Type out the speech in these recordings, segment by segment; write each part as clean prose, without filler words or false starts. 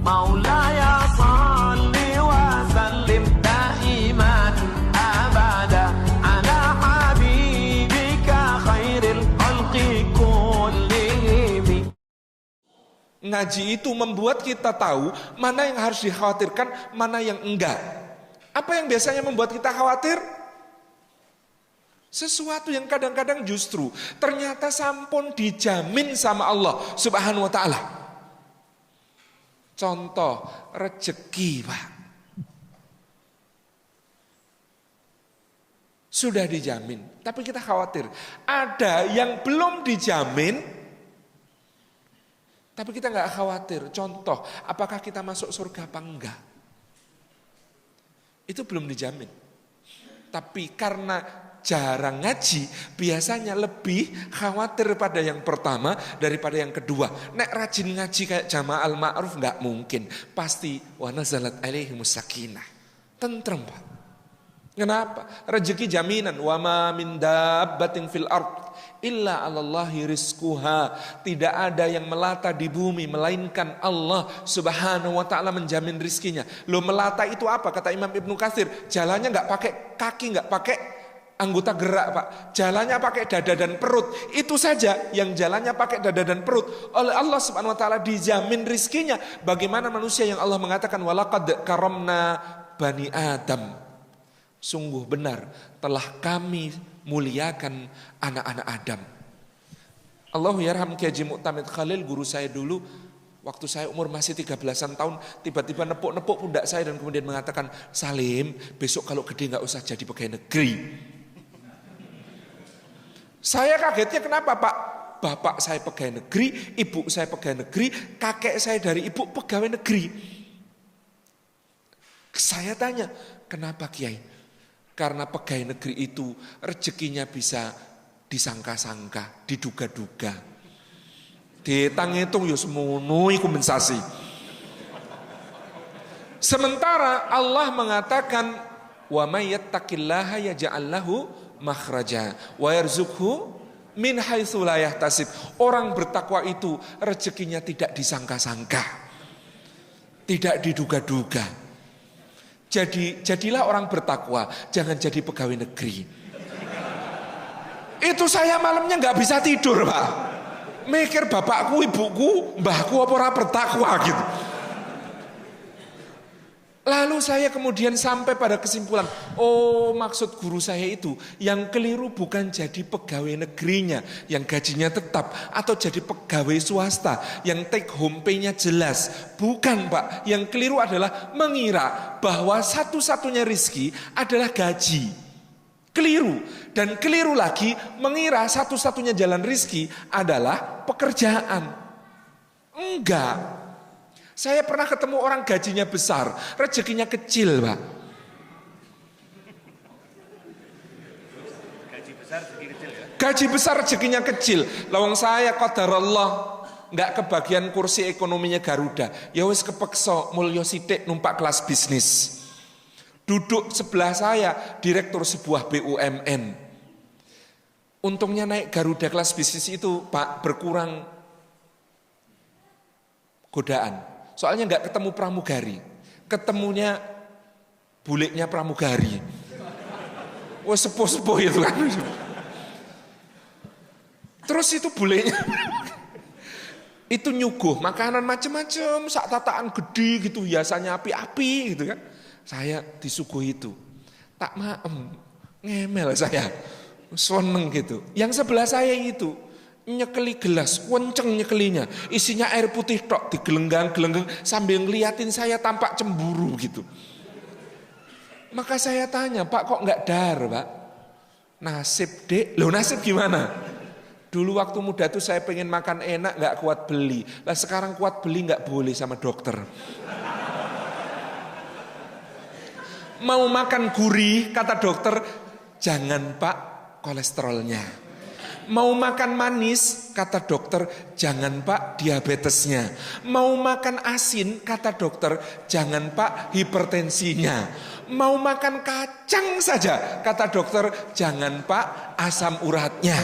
Maulaya salli wa sallim daiman abada ala habibika khairil khalqi kullihim. Ngaji itu membuat kita tahu mana yang harus dikhawatirkan, mana yang enggak. Apa yang biasanya membuat kita khawatir? Sesuatu yang kadang-kadang justru ternyata sampun dijamin sama Allah Subhanahu wa ta'ala. Contoh rezeki, Pak. Sudah dijamin, tapi kita khawatir. Ada yang belum dijamin, tapi kita nggak khawatir. Contoh, apakah kita masuk surga apa enggak? Itu belum dijamin. Tapi karena jarang ngaji, biasanya lebih khawatir pada yang pertama daripada yang kedua. Nek rajin ngaji kayak Jama'al Ma'ruf nggak mungkin. Pasti wa nazalat alaihimus sakinah. Tentrem, Pak. Kenapa? Rezeki jaminan. Wa ma min dabbatin fil ard illa 'alallahi rizquha. Tidak ada yang melata di bumi melainkan Allah Subhanahu wa ta'ala menjamin rizkinya. Lo melata itu apa? Kata Imam Ibnu Katsir, jalannya enggak pakai kaki, enggak pakai anggota gerak, Pak. Jalannya pakai dada dan perut. Itu saja yang jalannya pakai dada dan perut. Oleh Allah Subhanahu wa ta'ala dijamin rizkinya. Bagaimana manusia yang Allah mengatakan walaqad karamna bani Adam. Sungguh benar telah kami muliakan anak-anak Adam. Allahu yarham Kiai Haji Mu'tamid Khalil, guru saya dulu, waktu saya umur masih 13-an tahun, tiba-tiba nepuk-nepuk pundak saya dan kemudian mengatakan, Salim, besok kalau gede gak usah jadi pegawai negeri. Saya kagetnya kenapa, Pak? Bapak saya pegawai negeri, ibu saya pegawai negeri, kakek saya dari ibu pegawai negeri. Saya tanya, kenapa Kiai? Karena pegawai negeri itu rezekinya bisa disangka-sangka, diduga-duga. Ditang hitung ya semono iku mensasi. Sementara Allah mengatakan wa may yattaqillaha yaj'al lahu makhraja wa yarzuqhu min haitsu la yahtasib. Orang bertakwa itu rezekinya tidak disangka-sangka, tidak diduga-duga. Jadilah orang bertakwa, jangan jadi pegawai negeri. Itu saya malamnya nggak bisa tidur, Pak. Mikir bapakku, ibuku, mbahku apa ora bertakwa gitu. Lalu saya kemudian sampai pada kesimpulan, oh maksud guru saya itu yang keliru bukan jadi pegawai negerinya yang gajinya tetap atau jadi pegawai swasta yang take home pay-nya jelas. Bukan, Pak, yang keliru adalah mengira bahwa satu-satunya rizki adalah gaji. Keliru. Dan keliru lagi mengira satu-satunya jalan rizki adalah pekerjaan. Enggak. Saya pernah ketemu orang gajinya besar, rezekinya kecil, Pak. Gaji besar, rezeki kecil ya? Gaji besar, rezekinya kecil. Lawang saya qadarullah nggak kebagian kursi ekonominya Garuda. Ya wis kepeksa mulya sithik numpak kelas bisnis. Duduk sebelah saya direktur sebuah BUMN. Untungnya naik Garuda kelas bisnis itu, Pak, berkurang godaan. Soalnya nggak ketemu pramugari, ketemunya buliknya pramugari. Wah sepuh-sepuh itu kan. Terus itu buliknya itu nyuguh makanan macam-macam, sak tataan gede gitu, hiasannya api-api gitu kan. Saya disuguh itu, tak maem, ngemel saya, seneng gitu. Yang sebelah saya itu nyekeli gelas, kenceng nyekelinya, isinya air putih tok, digelenggang-gelenggang sambil ngeliatin saya tampak cemburu gitu. Maka saya tanya, Pak kok nggak dar, Pak? Nasib dek, loh nasib gimana? Dulu waktu muda tuh saya pengen makan enak nggak kuat beli, lah sekarang kuat beli nggak boleh sama dokter. Mau makan gurih, kata dokter, jangan Pak, kolesterolnya. Mau makan manis, kata dokter, jangan Pak, diabetesnya. Mau makan asin, kata dokter, jangan Pak, hipertensinya. Mau makan kacang saja, kata dokter, jangan Pak, asam uratnya.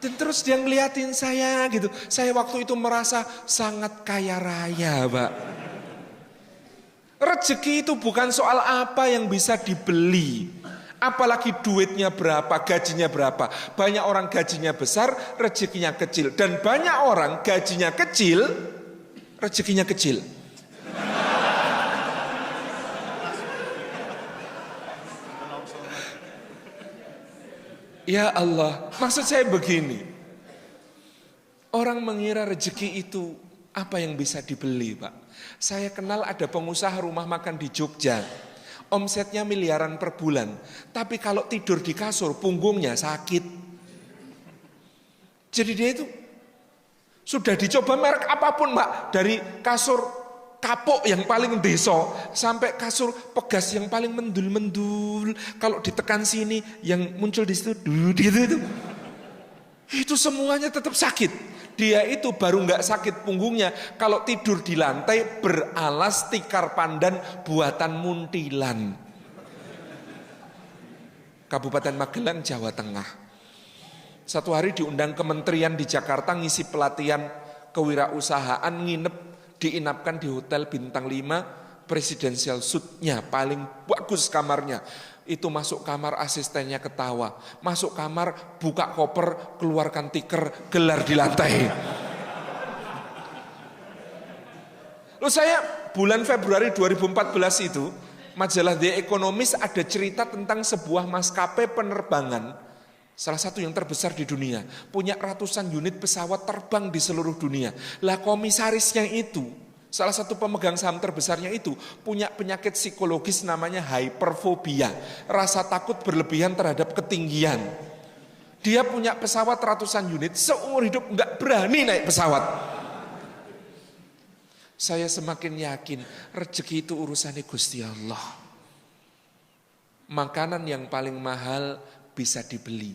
Dan terus dia ngeliatin saya gitu. Saya waktu itu merasa sangat kaya raya, Pak. Rezeki itu bukan soal apa yang bisa dibeli. Apalagi duitnya berapa, gajinya berapa. Banyak orang gajinya besar, rezekinya kecil. Dan banyak orang gajinya kecil, rezekinya kecil. Ya Allah, maksud saya begini. Orang mengira rezeki itu apa yang bisa dibeli, Pak. Saya kenal ada pengusaha rumah makan di Jogja. Omsetnya miliaran per bulan. Tapi kalau tidur di kasur, punggungnya sakit. Jadi dia itu sudah dicoba merek apapun, Pak. Dari kasur kapuk yang paling deso sampai kasur pegas yang paling mendul-mendul. Kalau ditekan sini yang muncul di situ gitu. Itu semuanya tetap sakit. Dia itu baru nggak sakit punggungnya kalau tidur di lantai beralas tikar pandan buatan muntilan. Kabupaten Magelang, Jawa Tengah. Satu hari diundang kementerian di Jakarta ngisi pelatihan kewirausahaan, diinapkan di hotel bintang 5, presidential suite-nya paling bagus kamarnya. Itu masuk kamar asistennya ketawa. Masuk kamar buka koper, keluarkan tiker, gelar di lantai. Lalu saya bulan Februari 2014 itu, majalah The Economist ada cerita tentang sebuah maskapai penerbangan. Salah satu yang terbesar di dunia. Punya ratusan unit pesawat terbang di seluruh dunia. Lah komisarisnya itu, salah satu pemegang saham terbesarnya itu punya penyakit psikologis namanya hyperfobia. Rasa takut berlebihan terhadap ketinggian. Dia punya pesawat ratusan unit, seumur hidup nggak berani naik pesawat. Saya semakin yakin rezeki itu urusannya Gusti Allah. Makanan yang paling mahal bisa dibeli,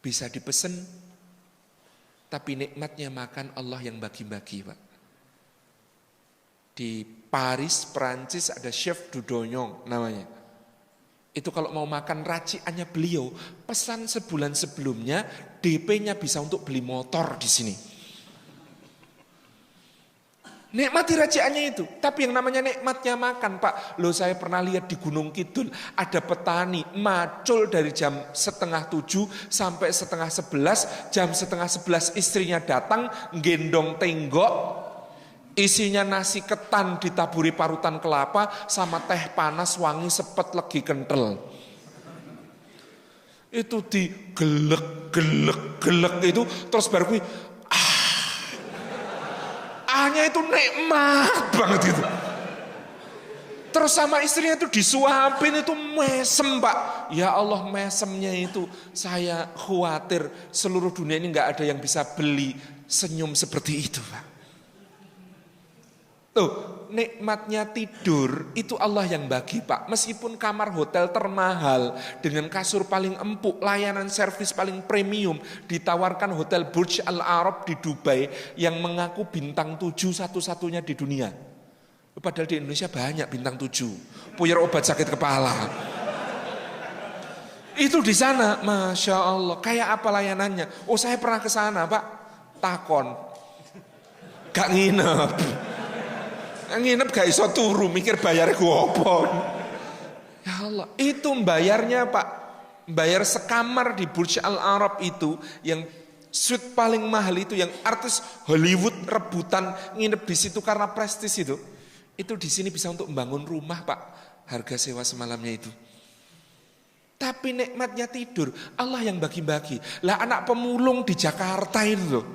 bisa dipesen, tapi nikmatnya makan Allah yang bagi-bagi, Pak. Di Paris, Perancis ada chef Dudognon namanya. Itu kalau mau makan raciannya beliau, pesan sebulan sebelumnya, DP-nya bisa untuk beli motor di sini. Nikmati raciannya itu. Tapi yang namanya nikmatnya makan, Pak. Loh, saya pernah lihat di Gunung Kidul, ada petani macul dari jam 6:30 sampai 10:30. Jam 10:30 istrinya datang, gendong tenggok, isinya nasi ketan ditaburi parutan kelapa sama teh panas wangi sepet legi kental. Itu digelek itu terus baru kui ahnya itu nikmat banget gitu. Terus sama istrinya itu disuapin itu mesem, Pak. Ya Allah, mesemnya itu saya khawatir seluruh dunia ini nggak ada yang bisa beli senyum seperti itu, Pak. Tuh, nikmatnya tidur itu Allah yang bagi, Pak. Meskipun kamar hotel termahal dengan kasur paling empuk, layanan servis paling premium, ditawarkan hotel Burj Al Arab di Dubai yang mengaku bintang 7 satu-satunya di dunia. Padahal di Indonesia banyak bintang 7. Puyer obat sakit kepala. Itu di sana, Masya Allah. Kayak apa layanannya? Oh, saya pernah ke sana, Pak. Takon. Gak nginep. Nginep gak iso turu, mikir bayar gue apa. Ya Allah, itu bayarnya, Pak. Bayar sekamar di Burj Al Arab itu, yang suite paling mahal itu, yang artis Hollywood rebutan nginep di situ karena prestis itu di sini bisa untuk membangun rumah, Pak. Harga sewa semalamnya itu. Tapi nikmatnya tidur, Allah yang bagi-bagi. Lah anak pemulung di Jakarta itu loh.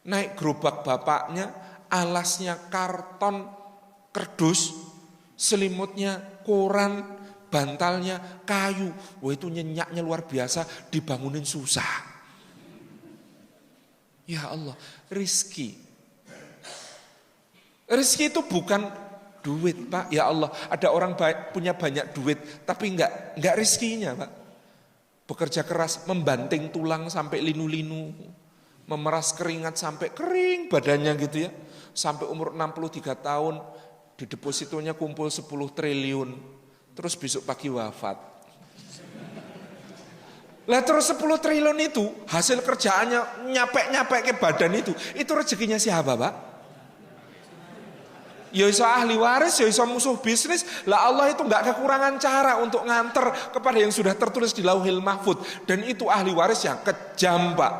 Naik gerobak bapaknya, alasnya karton kerdus, selimutnya koran, bantalnya kayu. Wah, itu nyenyaknya luar biasa, dibangunin susah. Ya Allah, rizki. Rizki itu bukan duit, Pak. Ya Allah, ada orang punya banyak duit tapi enggak rizkinya, Pak. Bekerja keras, membanting tulang sampai linu-linu, memeras keringat sampai kering badannya gitu ya. Sampai umur 63 tahun, di depositonya kumpul 10 triliun. Terus besok pagi wafat. Lah terus 10 triliun itu hasil kerjaannya nyapek-nyapek ke badan itu rezekinya siapa, Pak? Ya iso ahli waris, ya iso musuh bisnis. Lah Allah itu enggak kekurangan cara untuk nganter kepada yang sudah tertulis di Lauhil Mahfud. Dan itu ahli waris yang kejam, Pak.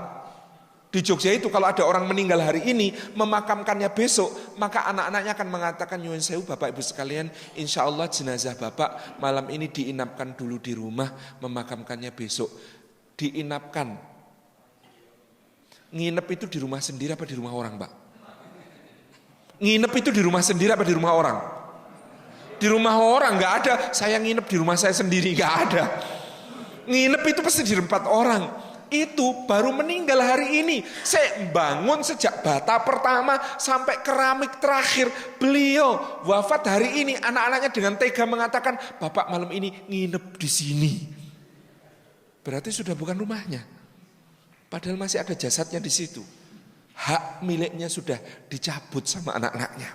Di Jogja itu kalau ada orang meninggal hari ini, memakamkannya besok, maka anak-anaknya akan mengatakan, nyuwun sewu Bapak Ibu sekalian, insya Allah jenazah Bapak malam ini diinapkan dulu di rumah, memakamkannya besok. Diinapkan. Nginep itu di rumah sendiri apa di rumah orang, Pak? Nginep itu di rumah sendiri apa di rumah orang? Di rumah orang, nggak ada. Saya nginep di rumah saya sendiri, nggak ada. Nginep itu pasti di tempat orang. Itu baru meninggal hari ini. Saya bangun sejak bata pertama sampai keramik terakhir. Beliau wafat hari ini. Anak-anaknya dengan tega mengatakan, Bapak malam ini nginep di sini. Berarti sudah bukan rumahnya. Padahal masih ada jasadnya di situ. Hak miliknya sudah dicabut sama anak-anaknya.